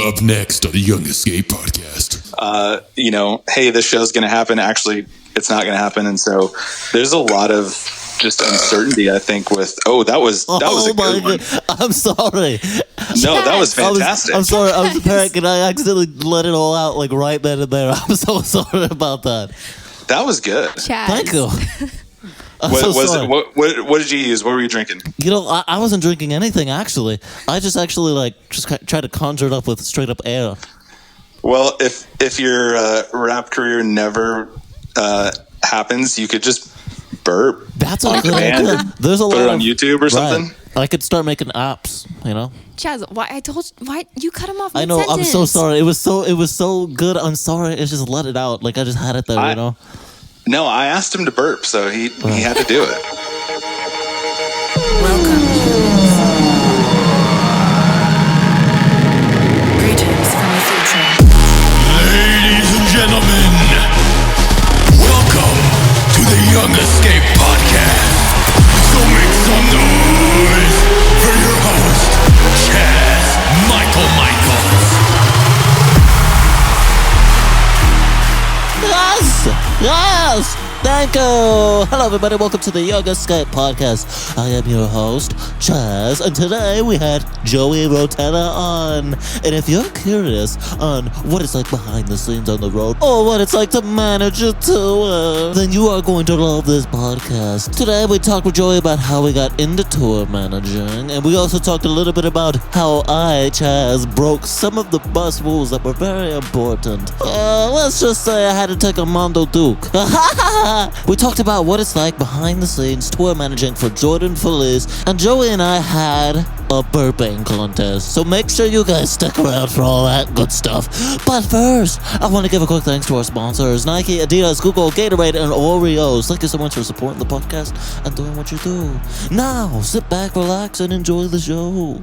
Up next on the Young Escape podcast. Hey, this show's going to happen. Actually, it's not going to happen. And so there's a lot of just uncertainty, I think, with, that was a good one. I'm sorry. No, that was fantastic. I'm sorry. I was a parent and I accidentally let it all out like right then and there. I'm so sorry about that. That was good. Chazz. Thank you. What did you use? What were you drinking? I wasn't drinking anything, actually. I just tried to conjure it up with straight up air. Well, if your rap career never happens, you could just burp. That's a good idea. There's a lot. Put it on YouTube or something. I could start making apps, Chazz, why you cut him off? I know. I'm so sorry. It was so good. I'm sorry. It's just let it out. Like I just had it there, No, I asked him to burp, so he had to do it. Welcome. Greetings from the future. Ladies and gentlemen, welcome to the Young Escape podcast. So make some noise for your host, Chazz Michaels. Yes! Thank you! Hello everybody, welcome to the Young Escape podcast. I am your host, Chazz, and today we had Joey Rotella on. And if you're curious on what it's like behind the scenes on the road, or what it's like to manage a tour, then you are going to love this podcast. Today we talked with Joey about how we got into tour managing, and we also talked a little bit about how I, Chazz, broke some of the bus rules that were very important. Let's just say I had to take a Mondo Duke. We talked about what it's like behind the scenes tour managing for Jordan Feliz, and Joey and I had a burping contest. So make sure you guys stick around for all that good stuff. But first, I want to give a quick thanks to our sponsors, Nike, Adidas, Google, Gatorade, and Oreos. Thank you so much for supporting the podcast and doing what you do. Now, sit back, relax, and enjoy the show.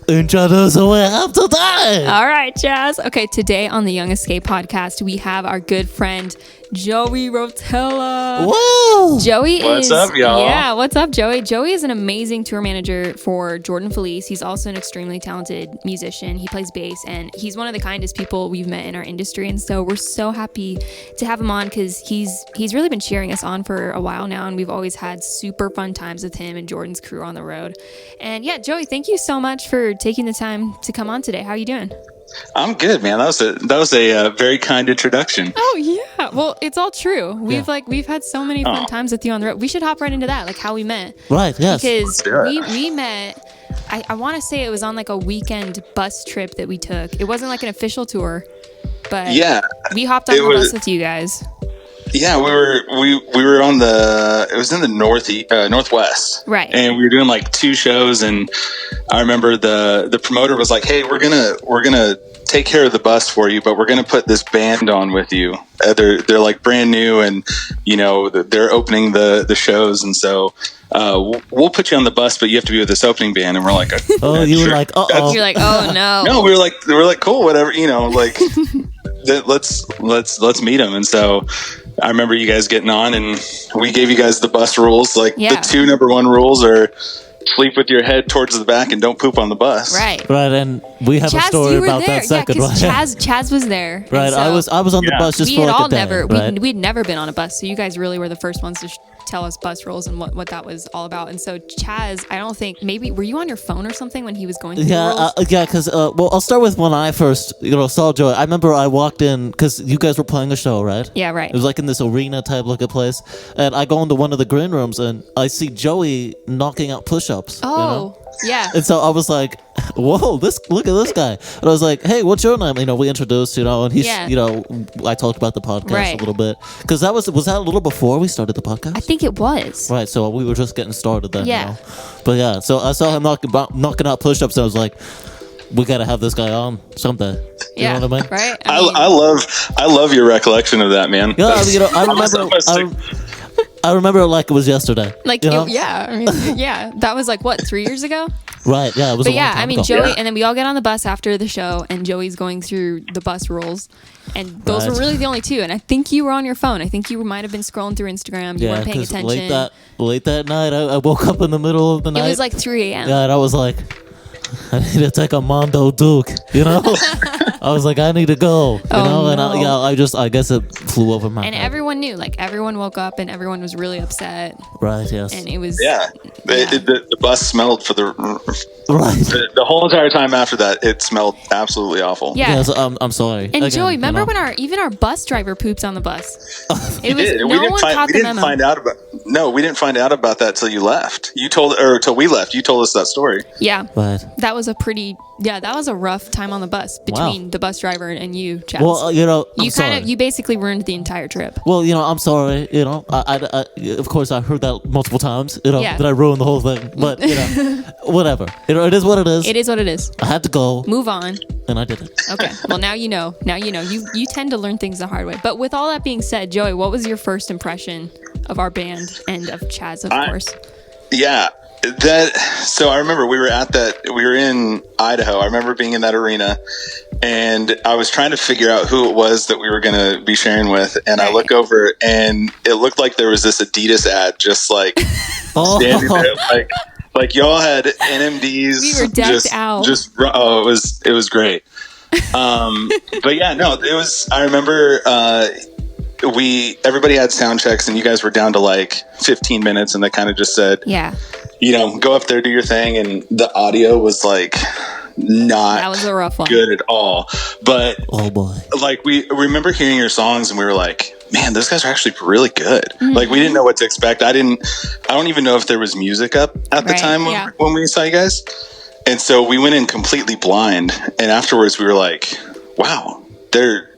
Introduce who we have today. All right, Chazz. Okay, today on the Young Escape podcast, we have our good friend Joey Rotella. Whoa! What's up, y'all? Yeah, what's up, Joey? Joey is an amazing tour manager for Jordan Feliz. He's also an extremely talented musician. He plays bass, and he's one of the kindest people we've met in our industry. And so we're so happy to have him on because he's really been cheering us on for a while now, and we've always had super fun times with him and Jordan's crew on the road. And yeah, Joey, thank you so much for taking the time to come on today. How are you doing? I'm good, man. That was a very kind introduction. Oh yeah, well, it's all true. We've had so many fun times with you on the road. We should hop right into that, like how we met. Right. Yes. Because we met. I want to say it was on like a weekend bus trip that we took. It wasn't like an official tour, but we hopped on the bus with you guys. Yeah, we were on it was in the northwest, right? And we were doing like 2 shows, and I remember the promoter was like, "Hey, we're gonna take care of the bus for you, but we're gonna put this band on with you. They're like brand new, and they're opening the shows, and so we'll put you on the bus, but you have to be with this opening band." And we're like, "Oh, you were like, uh-oh." You're like, "Oh no." No, we were like, "Cool, whatever." Like, let's meet them, and so. I remember you guys getting on, and we gave you guys the bus rules. Like the 2 number 1 rules are sleep with your head towards the back and don't poop on the bus. Right. And we have Chazz, a story about that second one. Chazz was there. Right. So I was on the bus just for like a day. We'd never been on a bus, so you guys really were the first ones to tell us bus rules and what that was all about. And so Chazz, I don't think, maybe were you on your phone or something when he was going through the rules? Because I'll start with when I first saw Joey. I remember I walked in because you guys were playing a show, right? Yeah, right. It was like in this arena type looking place, and I go into one of the green rooms and I see Joey knocking out push-ups. Oh. Yeah. And so I was like, whoa, look at this guy. And I was like, hey, what's your name? We introduced, and he's, I talked about the podcast a little bit. Because was that a little before we started the podcast? I think it was. Right, so we were just getting started then, But yeah, so I saw him knocking out push-ups, and I was like, we got to have this guy on someday. You know what I mean? Right? I love your recollection of that, man. Yeah, I remember... I remember it like it was yesterday. That was like, what, 3 years ago? Right, yeah, it was a long time ago. Joey, and then we all get on the bus after the show, and Joey's going through the bus rules, and those were really the only 2, and I think you were on your phone. I think you might have been scrolling through Instagram. You weren't paying attention. Late that night, I woke up in the middle of the night. It was like 3 a.m. Yeah, and I was like... I need to take a Mondo Duke, you know? I was like, I need to go, you know? And I guess it flew over my And head. everyone knew, like everyone woke up and everyone was really upset. Right, yes. And it was The bus smelled for Right. the whole entire time after that. It smelled absolutely awful. Yeah. Yeah, so I'm sorry. And Again, Joey, remember you know? when even our bus driver poops on the bus? It was We no one caught the didn't memo. find out about. No, we didn't find out about that till you left. Till we left. You told us that story. Yeah, Right. that was a rough time on the bus between the bus driver and you, Chaz. Well, you know, I'm you sorry. you basically ruined the entire trip. Well, you know, I'm sorry. You know, I of course I heard that multiple times. You know, Yeah. that I ruined the whole thing. But you know, whatever. You know, it is what it is. It is what it is. I had to go, Move on. and I did it. Okay. Well, now you know. Now you know. You tend to learn things the hard way. But with all that being said, Joey, what was your first impression of our band and of Chaz, of course? Yeah. So I remember we were in Idaho. I remember being in that arena, and I was trying to figure out who it was that we were going to be sharing with. And I look over, and it looked like there was this Adidas ad just like standing there, like y'all had NMDs. We were decked out. It was great. But yeah, no, it was. I remember everybody had sound checks, and you guys were down to like 15 minutes, and they kind of just said, Yeah. you know, go up there, do your thing. And the audio was like not That was a rough one. good at all. But Oh boy. like we remember hearing your songs, and we were like, man, those guys are actually really good. Mm-hmm. Like we didn't know what to expect. I don't even know if there was music up at the Right, time yeah. when we saw you guys. And so we went in completely blind. And afterwards we were like, wow, they're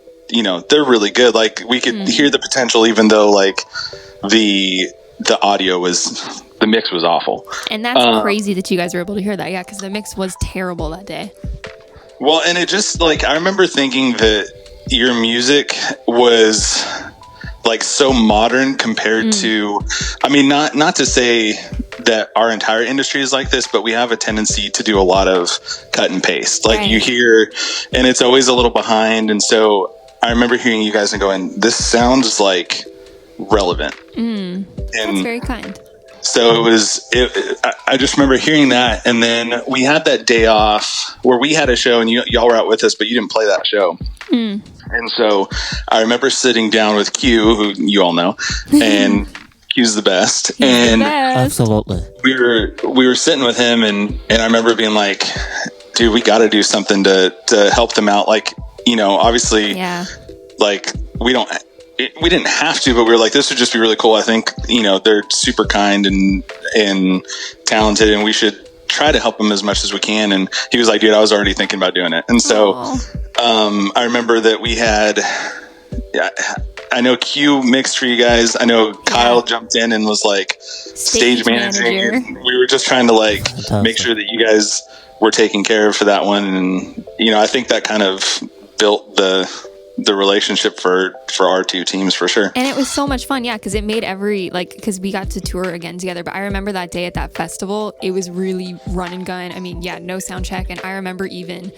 really good. Like we could hear the potential, even though like the mix was awful. And that's crazy that you guys were able to hear that. Yeah, because the mix was terrible that day. Well, and it just like, I remember thinking that your music was like so modern compared to, I mean, not to say that our entire industry is like this, but we have a tendency to do a lot of cut and paste. Like you hear, and it's always a little behind. And so I remember hearing you guys and going, this sounds like relevant. That's very kind. So I just remember hearing that. And then we had that day off where we had a show, and y'all were out with us, but you didn't play that show. And so I remember sitting down with Q, who you all know, and Q's the best. And Absolutely. we were sitting with him, and I remember being like, dude, we got to do something to help them out. Like, you know, obviously, like we didn't have to, but we were like, this would just be really cool. I think, you know, they're super kind and talented, and we should try to help them as much as we can. And he was like, dude, I was already thinking about doing it. And so I remember that we had, I know Q mixed for you guys. I know Kyle jumped in and was like stage managing. And we were just trying to like make sure that you guys were taken care of for that one. And, you know, I think that kind of built the relationship for our two teams for sure. And it was so much fun, because it made because we got to tour again together. But I remember that day at that festival, it was really run and gun. I mean, no sound check. And I remember even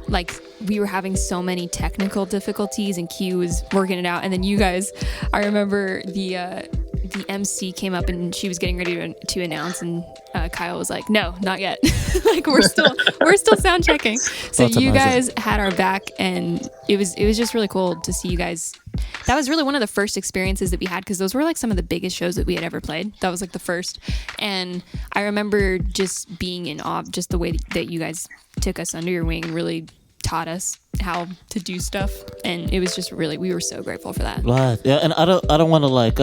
like we were having so many technical difficulties, and Q was working it out. And then you guys, I remember the MC came up and she was getting ready to announce, and Kyle was like, no, not yet. Like we're still sound checking. So That's you amazing. guys had our back, and it was just really cool to see you guys. That was really one of the first experiences that we had, because those were like some of the biggest shows that we had ever played. That was like the first. And I remember just being in awe, just the way that you guys took us under your wing and really taught us how to do stuff. And it was just really, we were so grateful for that. Right. Yeah, and I don't want to like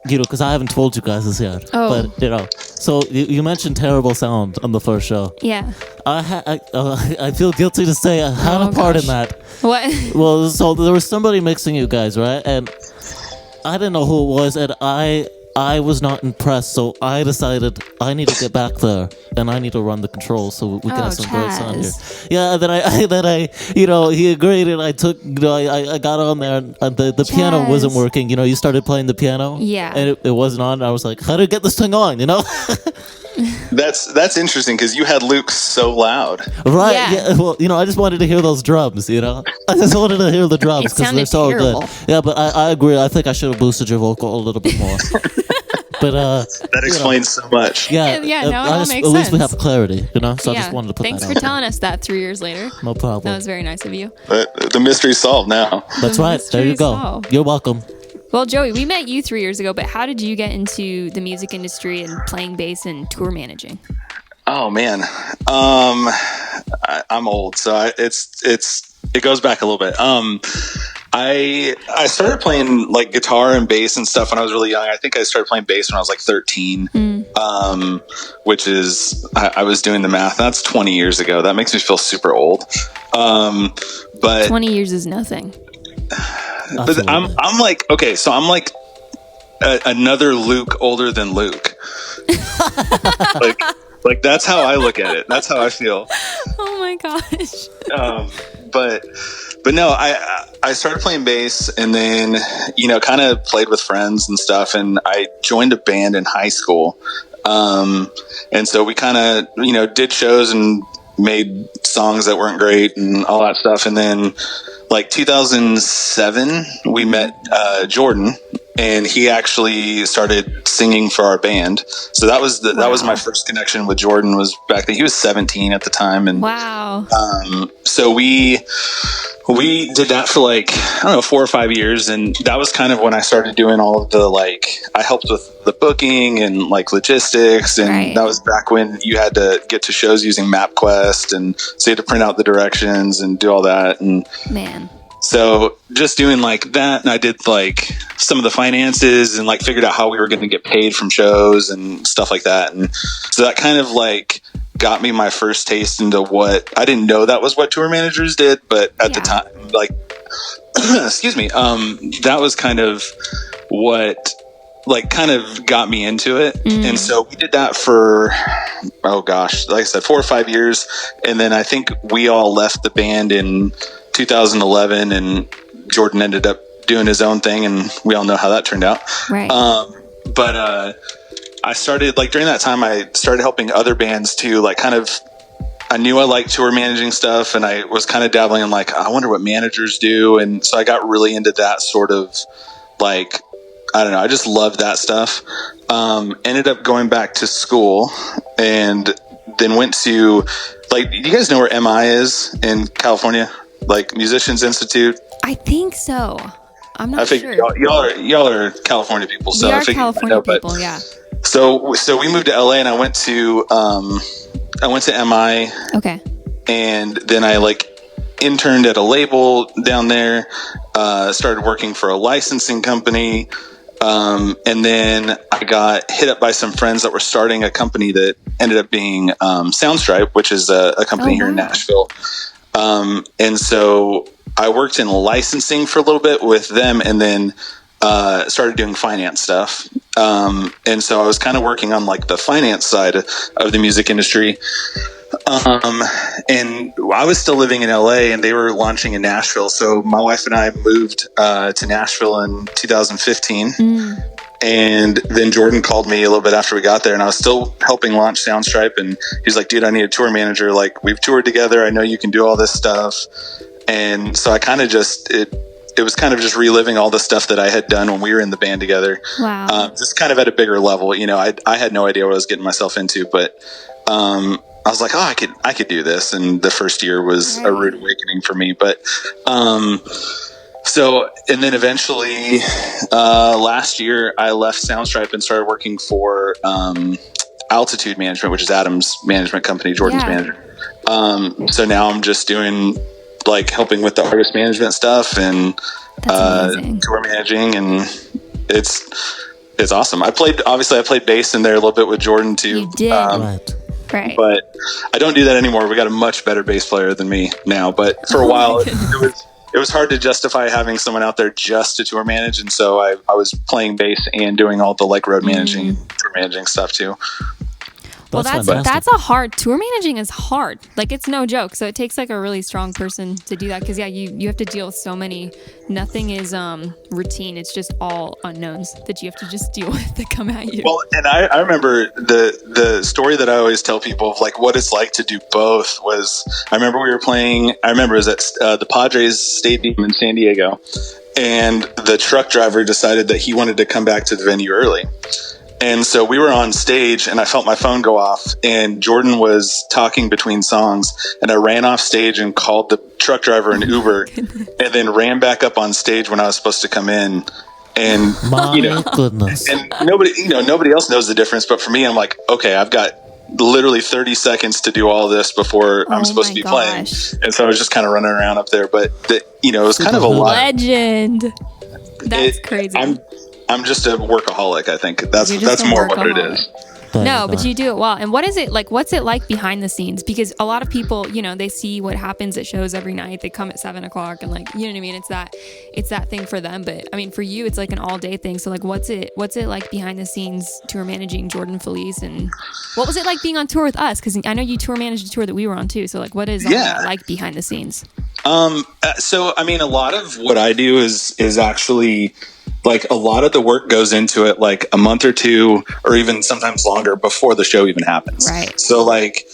you know, because I haven't told you guys this yet. Oh. But you know, so you mentioned terrible sound on the first show. Yeah. I feel guilty to say I had a part in that. What? Well, so there was somebody mixing you guys, right? And I didn't know who it was, and I was not impressed, so I decided I need to get back there and I need to run the controls so we can have some great sound here. Yeah, and then I, you know, he agreed, and I took, you know, I got on there, and the piano wasn't working. You know, you started playing the piano, and it wasn't on. And I was like, how do I get this thing on? You know. That's interesting, because you had Luke so loud. Right. Yeah. Well, you know, I just wanted to hear those drums. You know, I just wanted to hear the drums because they're so terrible. good. Yeah, but I agree. I think I should have boosted your vocal a little bit more. But that explains so much. yeah, Yeah, no, it all makes at least we sense. have clarity, So I just wanted to put Thanks that for out there. telling us that 3 years later. No problem. That was very nice of you. The mystery's solved now. That's The right. There you mystery's go. solved. You're welcome. Well, Joey, we met you 3 years ago, but how did you get into the music industry and playing bass and tour managing? Oh man, I'm old, so it goes back a little bit. I started playing like guitar and bass and stuff when I was really young. I think I started playing bass when I was like 13, which is I was doing the math. That's 20 years ago. That makes me feel super old. But 20 years is nothing. but I'm like, okay, so I'm like another Luke older than Luke. Like that's how I look at it. That's how I feel. Oh my gosh. But no, I started playing bass and then, kind of played with friends and stuff. And I joined a band in high school. And so we kind of, did shows and made songs that weren't great and all that stuff. And then like 2007, we met Jordan. And he actually started singing for our band. So that was that was my first connection with Jordan. Was back then. He was 17 at the time, and wow. So we did that for like, I don't know, 4 or 5 years, and that was kind of when I started doing all of the I helped with the booking and like logistics, and that was back when you had to get to shows using MapQuest, and so you had to print out the directions and do all that, and man. So just doing like that, and I did like some of the finances and like figured out how we were going to get paid from shows and stuff like that. And so that kind of like got me my first taste into what I didn't know that was what tour managers did, but at the time, like, excuse me, that was kind of what like kind of got me into it. And so we did that for, oh gosh, like I said, 4 or 5 years. And then I think we all left the band in 2011, and Jordan ended up doing his own thing, and we all know how that turned out. Right. But I started like during that time, I started helping other bands too. Like kind of, I knew I liked tour managing stuff, and I was kind of dabbling in like, I wonder what managers do. And so I got really into that sort of like, I don't know, I just loved that stuff. Ended up going back to school, and then went to like, do you guys know where MI is in California? Like Musicians Institute? I think so. I'm not sure. Y'all are California people, so we I are figured California people, yeah. So we moved to LA, and I went to MI. Okay. And then I like interned at a label down there. Started working for a licensing company. And then I got hit up by some friends that were starting a company that ended up being Soundstripe, which is a company here in Nashville. And so I worked in licensing for a little bit with them, and then started doing finance stuff. And so I was kind of working on like the finance side of the music industry. And I was still living in LA, and they were launching in Nashville. So my wife and I moved to Nashville in 2015. And then Jordan called me a little bit after we got there, and I was still helping launch Soundstripe. And he's like, dude, I need a tour manager. Like, we've toured together. I know you can do all this stuff. And so I kind of just, it was kind of just reliving all the stuff that I had done when we were in the band together. Wow. Just kind of at a bigger level. I had no idea what I was getting myself into, but I was like, oh, I could do this. And the first year was a rude awakening for me. But so, and then eventually last year I left Soundstripe and started working for Altitude Management, which is Adam's management company, Jordan's manager. So now I'm just doing like helping with the artist management stuff and tour managing, and it's awesome. I played bass in there a little bit with Jordan too. You did. Right. But I don't do that anymore. We got a much better bass player than me now. But for a while, it was hard to justify having someone out there just to tour manage, and so I was playing bass and doing all the like road managing, tour managing stuff too. Well, that's a hard, tour managing is hard. Like, it's no joke. So it takes like a really strong person to do that. Cause you have to deal with so many, nothing is routine. It's just all unknowns that you have to just deal with that come at you. Well, and I remember the story that I always tell people of like what it's like to do both was, I remember it was at the Padres Stadium in San Diego, and the truck driver decided that he wanted to come back to the venue early. And so we were on stage and I felt my phone go off and Jordan was talking between songs and I ran off stage and called the truck driver an Uber and then ran back up on stage when I was supposed to come in. And, My goodness. and nobody else knows the difference. But for me, I'm like, okay, I've got literally 30 seconds to do all this before I'm supposed to be playing. And so I was just kind of running around up there, but it was kind of a lot. Legend. That's crazy. I'm just a workaholic. I think that's more what it is. No, but you do it well. And what is it like? What's it like behind the scenes? Because a lot of people, they see what happens at shows every night. They come at 7:00 and you know what I mean? It's that thing for them. But I mean, for you, it's like an all day thing. So like, what's it like behind the scenes tour managing Jordan Feliz? And what was it like being on tour with us? Because I know you tour managed a tour that we were on too. So like, what is that like behind the scenes? So I mean, a lot of what I do is actually. Like a lot of the work goes into it like a month or two or even sometimes longer before the show even happens. Right. So like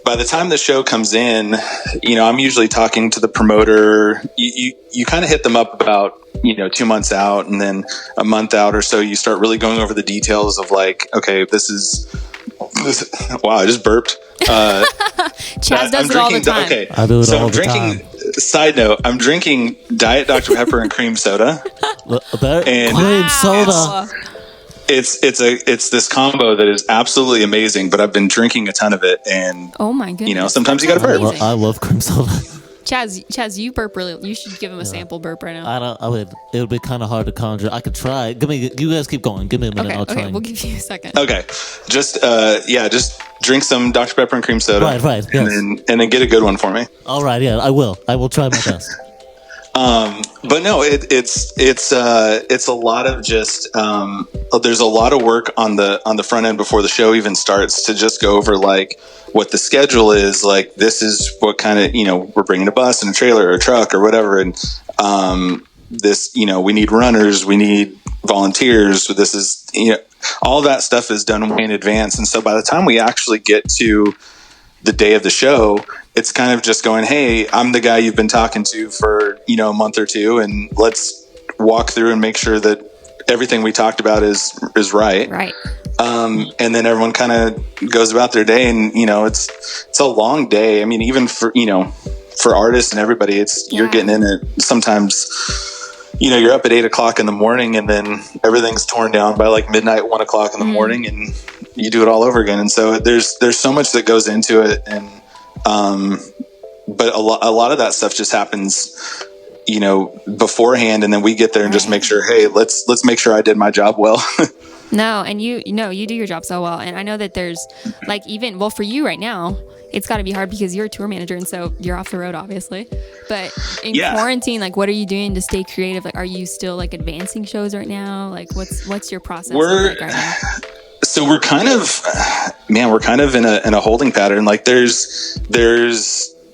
by the time the show comes in, I'm usually talking to the promoter. You kind of hit them up about, 2 months out and then a month out or so you start really going over the details of like, okay, this wow, I just burped. Chazz does it all the time. Okay. I do it so all I'm the drinking, time. Side note, I'm drinking Diet Dr. Pepper and cream soda. And cream soda. It's this combo that is absolutely amazing, but I've been drinking a ton of it and oh my goodness. Sometimes you gotta burp. I love cream soda. Chazz, you burp really. You should give him a sample burp right now. It would be kind of hard to conjure. I could try. You guys keep going. Give me a minute. I'll try. Okay, we'll give you a second. Okay, just drink some Dr. Pepper and cream soda. Right. Yes. And then get a good one for me. All right. Yeah, I will. I will try my best. But no, it's a lot of just there's a lot of work on the front end before the show even starts to just go over like what the schedule is. Like this is what kind of we're bringing a bus and a trailer or a truck or whatever, and this we need runners, we need volunteers. This is all that stuff is done way in advance, and so by the time we actually get to the day of the show, it's kind of just going, hey, I'm the guy you've been talking to for, a month or two, and let's walk through and make sure that everything we talked about is right. Right. And then everyone kind of goes about their day, and, it's a long day. I mean, even for artists and everybody, you're getting in it sometimes. You're up at 8:00 in the morning, and then everything's torn down by like midnight, 1:00 in the morning, and you do it all over again. And so there's so much that goes into it, and but a lot of that stuff just happens, beforehand, and then we get there and just make sure, hey, let's make sure I did my job well. No, and you do your job so well, and I know that there's like for you right now, it's got to be hard because you're a tour manager, and so you're off the road, obviously. But in quarantine, like, what are you doing to stay creative? Like, are you still like advancing shows right now? Like, what's your process like right now? So we're kind of in a holding pattern. Like, there's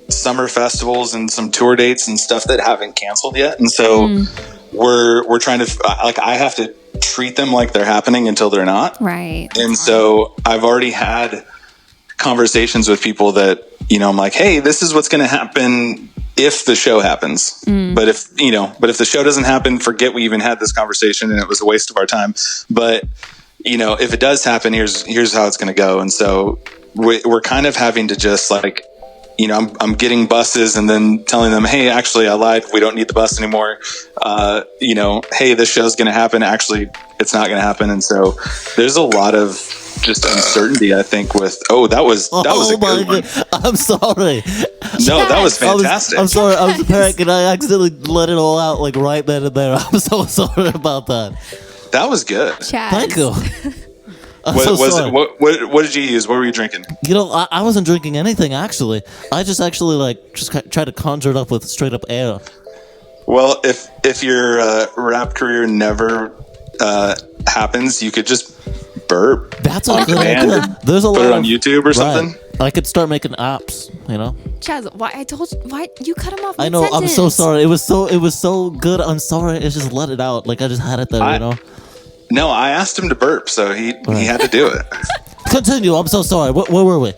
summer festivals and some tour dates and stuff that haven't canceled yet, and so we're trying to I have to treat them like they're happening until they're not. Right. And so I've already had conversations with people that, I'm like, hey, this is what's going to happen if the show happens. But if the show doesn't happen, forget we even had this conversation and it was a waste of our time. But, if it does happen, here's how it's going to go. And so we're kind of having to just like, I'm getting buses and then telling them, hey, actually I lied. We don't need the bus anymore. Hey, this show's going to happen. Actually, it's not going to happen. And so there's a lot of just uncertainty, I think, with, that was a good one. I'm sorry. No, that was fantastic. I'm sorry. I was a parent and I accidentally let it all out like right then and there. I'm so sorry about that. That was good. Chazz. Thank you. What did you use? What were you drinking? I wasn't drinking anything, actually. I just tried to conjure it up with straight up air. Well, if your rap career never happens, you could just burp. That's a good idea. There's a lot. Put it on YouTube or something. I could start making apps. Chazz, why you cut him off? I know. Mid-sentence? I'm so sorry. It was so good. I'm sorry. It's just let it out. Like I just had it there. No, I asked him to burp, so he had to do it. Continue. I'm so sorry. Where were we?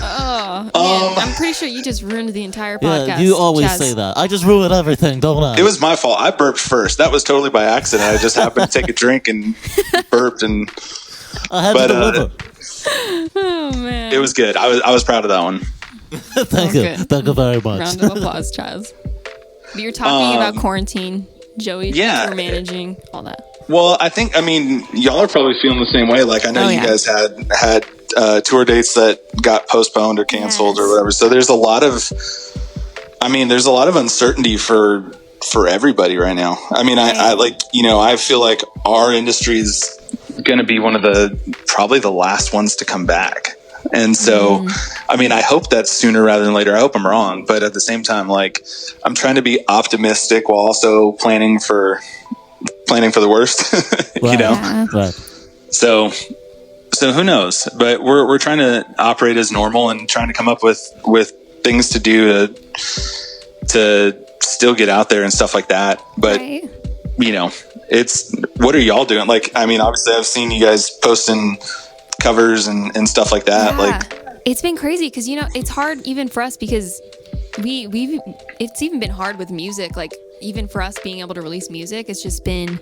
Oh, man, I'm pretty sure you just ruined the entire podcast. Yeah, you always Chazz. say that. I just ruin everything, don't I? It was my fault. I burped first. That was totally by accident. I just happened to take a drink and burped, and I had to deliver. Oh man. It was good. I was proud of that one. Thank you. Okay. Thank you very much. Round of applause, Chaz. But you're talking about quarantine, Joey. Yeah. You're managing all that. Well, I mean, y'all are probably feeling the same way. Like, I know you guys had tour dates that got postponed or canceled or whatever. So there's a lot of uncertainty for everybody right now. I mean, I feel like our industry is going to be one of probably the last ones to come back. And so, I mean, I hope that's sooner rather than later. I hope I'm wrong. But at the same time, like, I'm trying to be optimistic while also planning for the worst, you know? Yeah. Right. So who knows? But we're trying to operate as normal and trying to come up with things to do to still get out there and stuff like that. But you know, what are y'all doing? Like, I mean, obviously I've seen you guys posting covers and stuff like that. Yeah. Like, it's been crazy because, you know, it's hard even for us because it's even been hard with music. Like, even for us being able to release music, it's been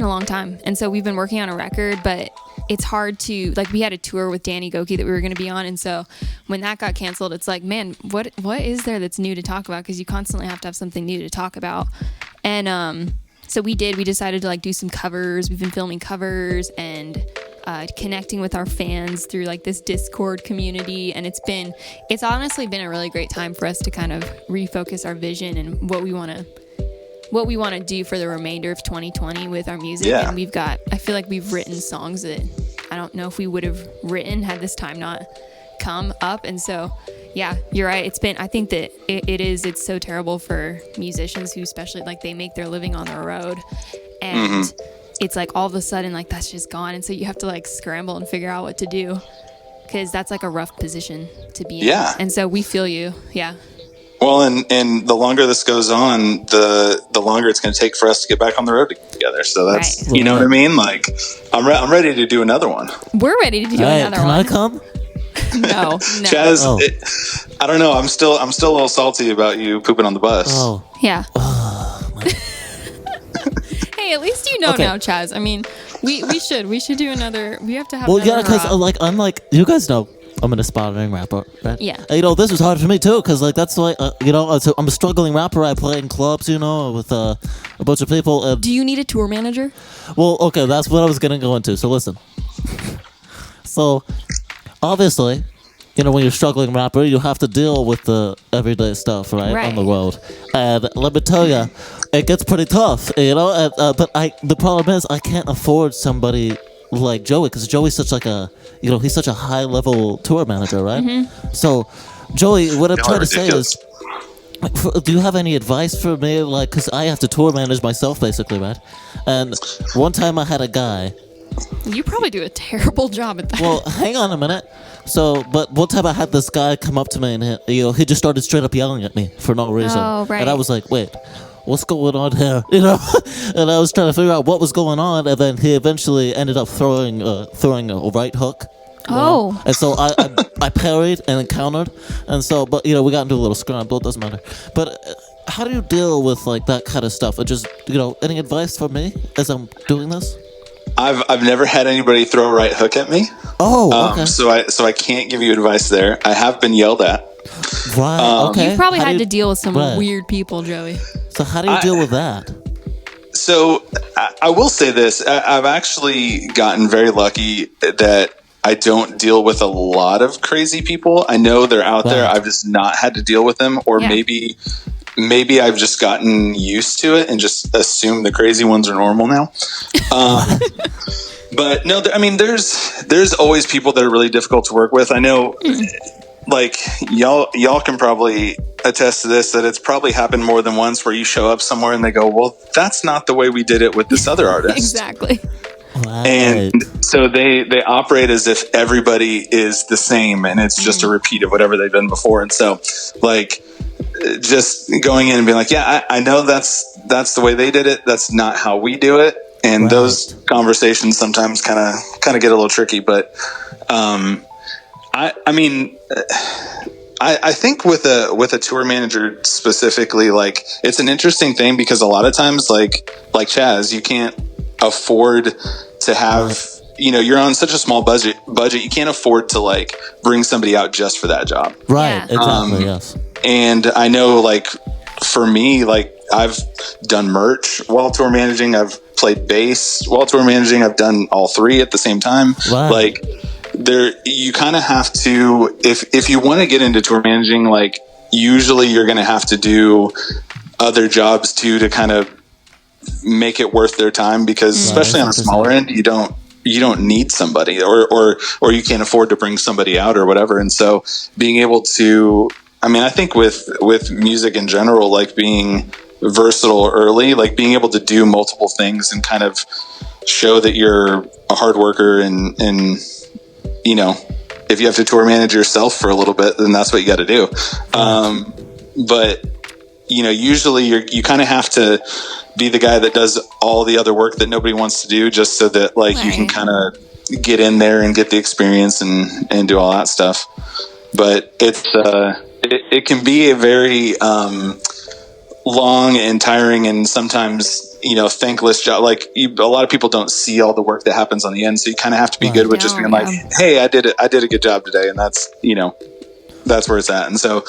a long time. And so we've been working on a record, but it's hard to, like, we had a tour with Danny Goki that we were going to be on. And so when that got canceled, it's like, man, what is there that's new to talk about? Because you constantly have to have something new to talk about. And so we decided to, like, do some covers. We've been filming covers and connecting with our fans through, like, this Discord community. And it's honestly been a really great time for us to kind of refocus our vision and what we want to do for the remainder of 2020 with our music. Yeah. And I feel like we've written songs that I don't know if we would have written had this time not come up. And so, yeah, you're right. I think that it's so terrible for musicians who, especially, like, they make their living on the road, and it's like all of a sudden, like, that's just gone. And so you have to, like, scramble and figure out what to do, because that's, like, a rough position to be in. Yeah. And so we feel you. Yeah. well, and the longer this goes on, the longer it's going to take for us to get back on the road together. So that's, Right. you know what I mean? Like, I'm ready to do another one. We're ready to do Hey, another can one. I come? No. Chaz, Oh. I don't know. I'm still a little salty about you pooping on the bus. Oh. Yeah. Hey, at least you know Okay. now, Chaz. I mean, we should do another. We have to have. Well, yeah, another because I'm like, you guys know I'm an aspiring rapper, right? Yeah. And, you know, this was hard for me too, because, like, that's like, you know, so I'm a struggling rapper. I play in clubs, you know, with a bunch of people. Do you need a tour manager? Well, okay, that's what I was gonna go into. So listen. So, obviously, you know, when you're a struggling rapper, you have to deal with the everyday stuff, right? Right. On the road. And let me tell you, it gets pretty tough, you know? And, but the problem is, I can't afford somebody like Joey, because Joey's such like he's such a high-level tour manager, right? Mm-hmm. So, Joey, what I'm Y'all trying are to say ridiculous. is, do you have any advice for me? Like, because I have to tour manage myself, basically, right? And one time I had a guy. You probably do a terrible job at that. Well, hang on a minute. So, but one time I had this guy come up to me and he just started straight up yelling at me for no reason. Oh, right. And I was like, wait, what's going on here? You know? And I was trying to figure out what was going on, and then he eventually ended up throwing a right hook. You know? Oh. And so I parried and then countered, and so, but, you know, we got into a little scramble. It doesn't matter. But how do you deal with, like, that kind of stuff? And just, you know, any advice for me as I'm doing this? I've never had anybody throw a right hook at me. Oh, okay. So I can't give you advice there. I have been yelled at. Right. Okay. You probably How do had you- to deal with some Right. weird people, Joey. So how do you deal with that? So I will say this. I've actually gotten very lucky that I don't deal with a lot of crazy people. I know they're out there. Right. I've just not had to deal with them. Or Yeah. maybe I've just gotten used to it and just assume the crazy ones are normal now. But no, I mean, there's always people that are really difficult to work with. I know, like, y'all can probably attest to this, that it's probably happened more than once where you show up somewhere and they go, well, that's not the way we did it with this other artist. Exactly. Right. And so they operate as if everybody is the same and it's just a repeat of whatever they've done before. And so, like, just going in and being like, yeah, I know that's the way they did it. That's not how we do it. And Right. those conversations sometimes kind of get a little tricky. But I mean, I think with a tour manager specifically, like, it's an interesting thing because a lot of times, like Chaz, you can't afford to have you're on such a small budget, you can't afford to like bring somebody out just for that job. Right. Yeah. Exactly. Yes. And I know, like, for me, like, I've done merch while tour managing. I've played bass while tour managing. I've done all three at the same time. Right. Like, you kind of have to, if you want to get into tour managing, like, usually you're going to have to do other jobs too to kind of make it worth their time, because especially on a smaller end, you don't need somebody, or you can't afford to bring somebody out or whatever. And so being able to, I mean, I think with music in general, like being versatile early, like being able to do multiple things and kind of show that you're a hard worker, and if you have to tour manage yourself for a little bit, then that's what you got to do. But usually you kind of have to be the guy that does all the other work that nobody wants to do, just so that like you can kind of get in there and get the experience and do all that stuff. But it can be a very long and tiring and sometimes thankless job. Like a lot of people don't see all the work that happens on the end, so you kind of have to be good with just being like, hey, I did a good job today, and that's that's where it's at. And so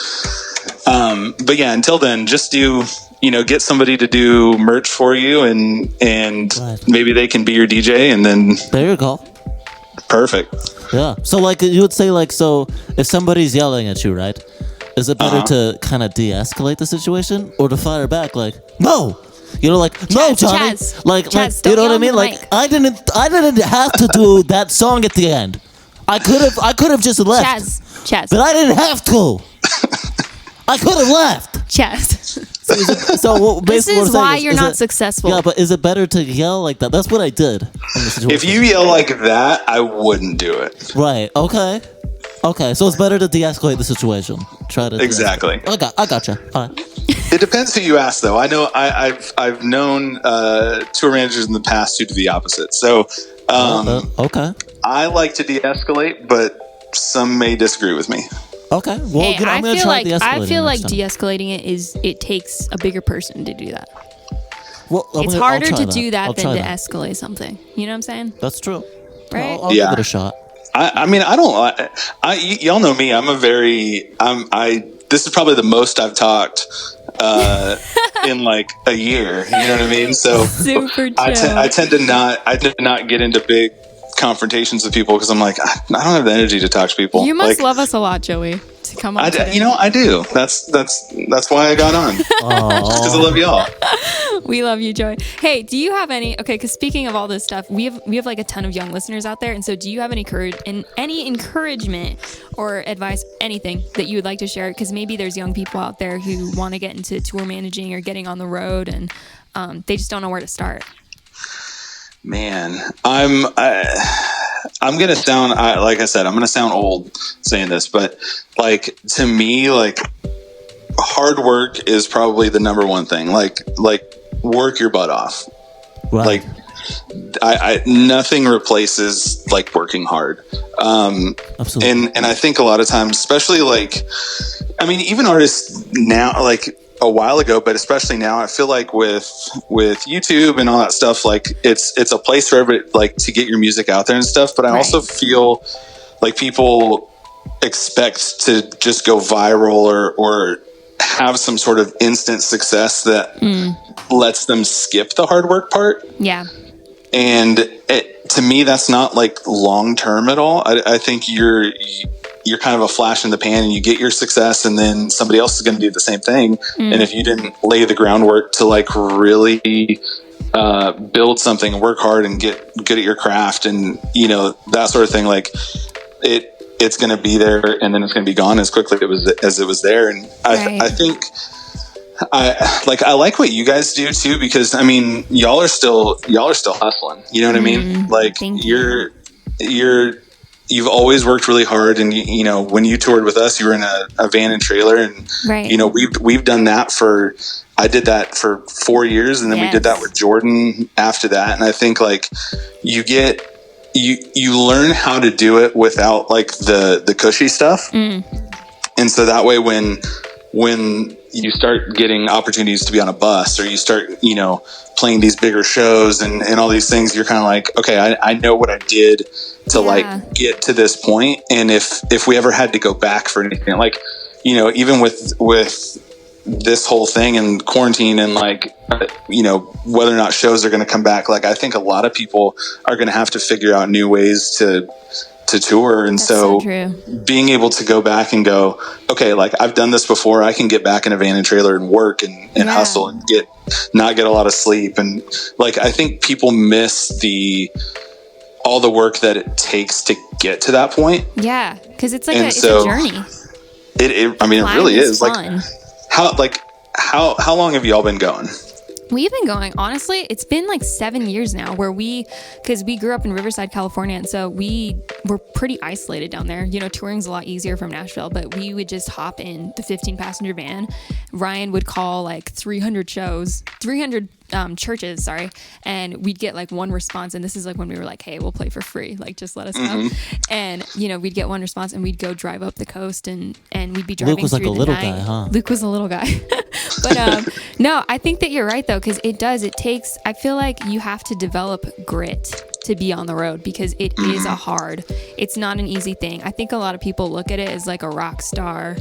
but yeah, until then, just do get somebody to do merch for you, and maybe they can be your DJ, and then there you go. Perfect. Yeah. So like you would say, like, so if somebody's yelling at you, right, is it better to kind of de-escalate the situation, or to fire back like, no, like, no, Johnny, like you know what I mean? Like, I didn't have to do that song at the end. I could have just left. Chazz. But I didn't have to. I could have left. Chazz. So this is why you're not successful. Yeah, but is it better to yell like that? That's what I did in the situation. If you yell like that, I wouldn't do it. Right. Okay. So it's better to de-escalate the situation. Try to exactly. I gotcha. All right. It depends who you ask, though. I know I've known tour managers in the past who do the opposite. So okay. I like to de-escalate, but some may disagree with me. Okay. Well, hey, I'm gonna try de-escalating. I feel like de-escalating it takes a bigger person to do that. Well, it's harder to do that than to escalate something. You know what I'm saying? That's true. Right? I'll give it a shot. I mean, y'all know me. This is probably the most I've talked in like a year. You know what I mean? So super chill. I tend to not get into big confrontations with people, because I'm like, I don't have the energy to talk to people. You must like, love us a lot, Joey, to come on. I do. That's why I got on. Because I love y'all. We love you, Joey. Hey, do you have any? Okay, because speaking of all this stuff, we have like a ton of young listeners out there, and so do you have any encouragement or advice, anything that you would like to share? Because maybe there's young people out there who want to get into tour managing or getting on the road, and they just don't know where to start. Man, I'm gonna sound, like I said, I'm gonna sound old saying this, but like, to me, like, hard work is probably the number one thing. Like work your butt off. Right. Like, nothing replaces like working hard. Absolutely. And I think a lot of times, especially like, I mean, even artists now, like a while ago, but especially now, I feel like with YouTube and all that stuff, like it's a place for everybody, like, to get your music out there and stuff. But I also feel like people expect to just go viral or have some sort of instant success that lets them skip the hard work part. Yeah. And to me, that's not like long term at all. I think you're kind of a flash in the pan, and you get your success, and then somebody else is going to do the same thing. And if you didn't lay the groundwork to like really build something and work hard and get good at your craft and that sort of thing, like it's going to be there, and then it's going to be gone as quickly as it was there. And I think I like what you guys do too, because I mean, y'all are still hustling. You know what I mean? Like you've always worked really hard, and when you toured with us, you were in a van and trailer, and we've done that I did that for 4 years, and then we did that with Jordan after that. And I think like you learn how to do it without like the cushy stuff. And so that way, when when you start getting opportunities to be on a bus, or you start, playing these bigger shows and all these things, you're kind of like, okay, I know what I did to like get to this point. And if we ever had to go back for anything, like, even with this whole thing and quarantine and like, whether or not shows are going to come back, like I think a lot of people are going to have to figure out new ways to tour. And so being able to go back and go, okay, like I've done this before, I can get back in a van and trailer and work and hustle and not get a lot of sleep. And like, I think people miss all the work that it takes to get to that point. Yeah. Cause it's like it's a journey. It really is. Fun. How long have y'all been going? We've been going, honestly, it's been like 7 years now because we grew up in Riverside, California. And so we were pretty isolated down there. Touring's a lot easier from Nashville, but we would just hop in the 15-passenger van. Ryan would call like 300 churches, and we'd get like one response. And this is like when we were like, hey, we'll play for free. Like, just let us know. And, we'd get one response and we'd go drive up the coast and we'd be driving through the night. Luke was like a little guy, huh? Luke was a little guy. But no, I think that you're right though, because I feel like you have to develop grit to be on the road, because it is it's not an easy thing. I think a lot of people look at it as like a rock star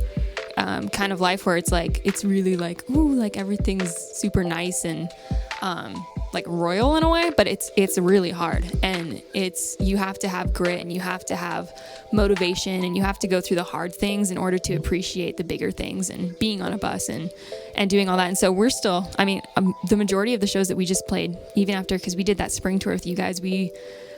kind of life, where it's like, it's really like, ooh, like everything's super nice and like royal in a way, but it's really hard, and you have to have grit and you have to have motivation and you have to go through the hard things in order to appreciate the bigger things and being on a bus and doing all that. And so we're still, the majority of the shows that we just played, even after, because we did that spring tour with you guys, we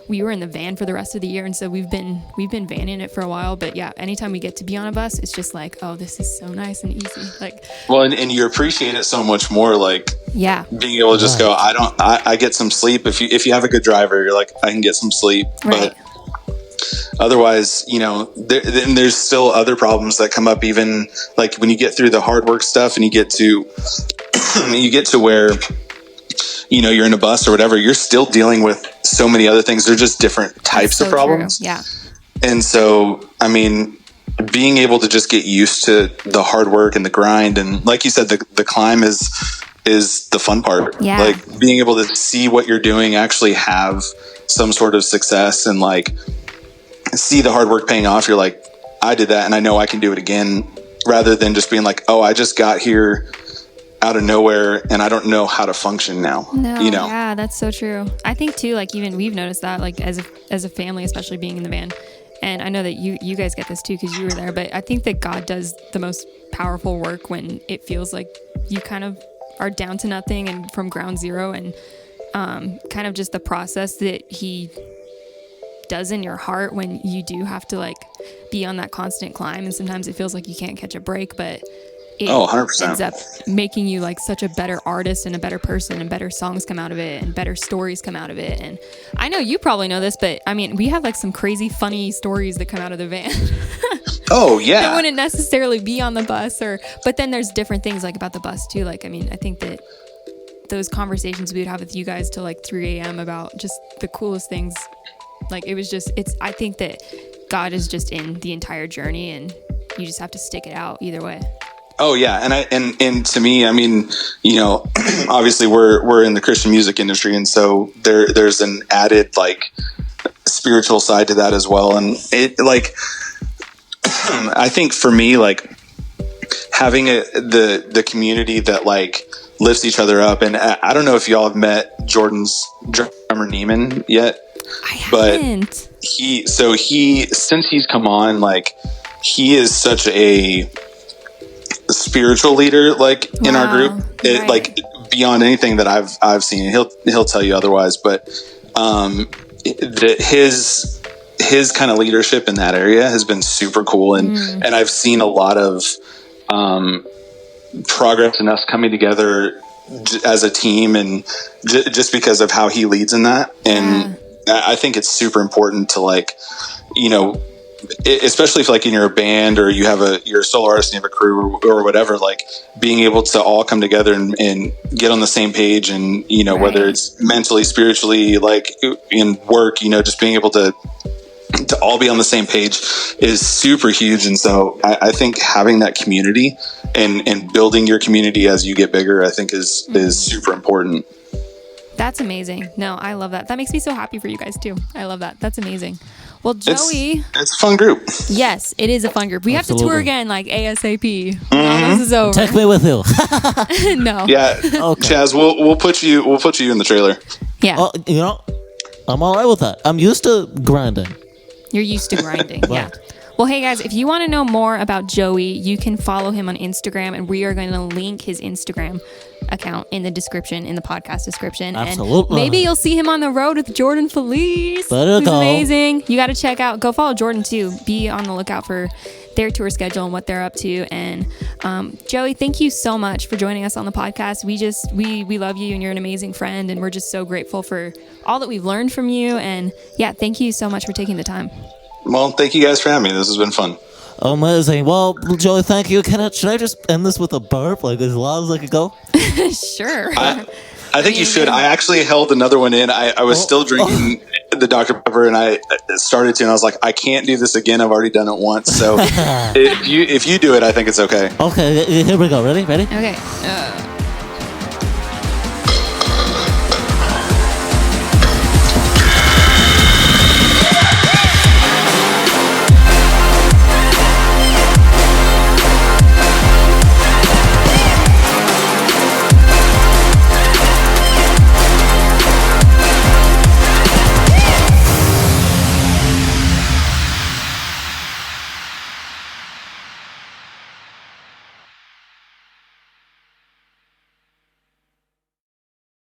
were in the van for the rest of the year, and so we've been vanning it for a while. But yeah, anytime we get to be on a bus, it's just like, oh, this is so nice and easy. Like, well, and you appreciate it so much more. Like, being able to just go, I get some sleep. If you have a good driver, you're like, I can get some sleep. Right. But otherwise, then there's still other problems that come up. Even like when you get through the hard work stuff and you get to where, you're in a bus or whatever, you're still dealing with so many other things. They're just different types of problems. True. Yeah. And so, being able to just get used to the hard work and the grind, and like you said, the climb is the fun part. Yeah. Like being able to see what you're doing actually have some sort of success and like see the hard work paying off. You're like, I did that and I know I can do it again, rather than just being like, oh, I just got here out of nowhere and I don't know how to function now. No, yeah, that's so true. I think too, like even we've noticed that, like as a family, especially being in the van, and I know that you guys get this too because you were there, but I think that God does the most powerful work when it feels like you kind of are down to nothing and from ground zero, and kind of just the process that he does in your heart when you do have to like be on that constant climb, and sometimes it feels like you can't catch a break, but it 100%. ends up making you like such a better artist and a better person, and better songs come out of it and better stories come out of it. And I know you probably know this, but we have like some crazy funny stories that come out of the van. Oh yeah. That wouldn't necessarily be on the bus, but then there's different things like about the bus too. Like, I think that those conversations we would have with you guys till like 3 a.m. about just the coolest things. Like I think that God is just in the entire journey, and you just have to stick it out either way. Oh yeah, and to me, obviously we're in the Christian music industry, and so there's an added like spiritual side to that as well. And it like, I think for me, like having the community that like lifts each other up. And I don't know if y'all have met Jordan's drummer Neiman yet, I haven't. But since he's come on, like he is such a spiritual leader, like in our group, like beyond anything that I've seen. He'll tell you otherwise, but his kind of leadership in that area has been super cool, and I've seen a lot of progress in us coming together as a team, and just because of how he leads in that. And I think it's super important to like, especially if like you're a band or you're a solo artist and you have a crew or whatever, like being able to all come together and get on the same page, and whether it's mentally, spiritually, like in work, just being able to to all be on the same page is super huge. And so I think having that community and building your community as you get bigger, I think is super important. That's amazing. No, I love that. That makes me so happy for you guys too. I love that. That's amazing. Well, Joey, it's a fun group. Yes, it is a fun group. We have to tour again, like ASAP. Mm-hmm. No, this is over. Take me with you. No. Yeah, Okay. Chaz, we'll put you in the trailer. Yeah. Oh, you know, I'm all right with that. I'm used to grinding. You're used to grinding. Yeah. Well, hey guys, if you want to know more about Joey, you can follow him on Instagram, and we are going to link his Instagram account in the description, in the podcast description. Absolutely. And maybe you'll see him on the road with Jordan Feliz. Better who's go. amazing. You got to check out, go follow Jordan too. Be on the lookout for their tour schedule and what they're up to. And Joey, thank you so much for joining us on the podcast. We love you, and you're an amazing friend, and we're just so grateful for all that we've learned from you. And yeah, thank you so much for taking the time. Well, thank you guys for having me. This has been fun. Amazing. Well, Joey, thank you. Should I just end this with a burp, like as loud as I could go? Sure. I think you should. I actually held another one in. I was still drinking the Dr. Pepper, and I started to, and I was like, I can't do this again. I've already done it once. So if you do it, I think it's okay. Okay, here we go. Ready? Okay.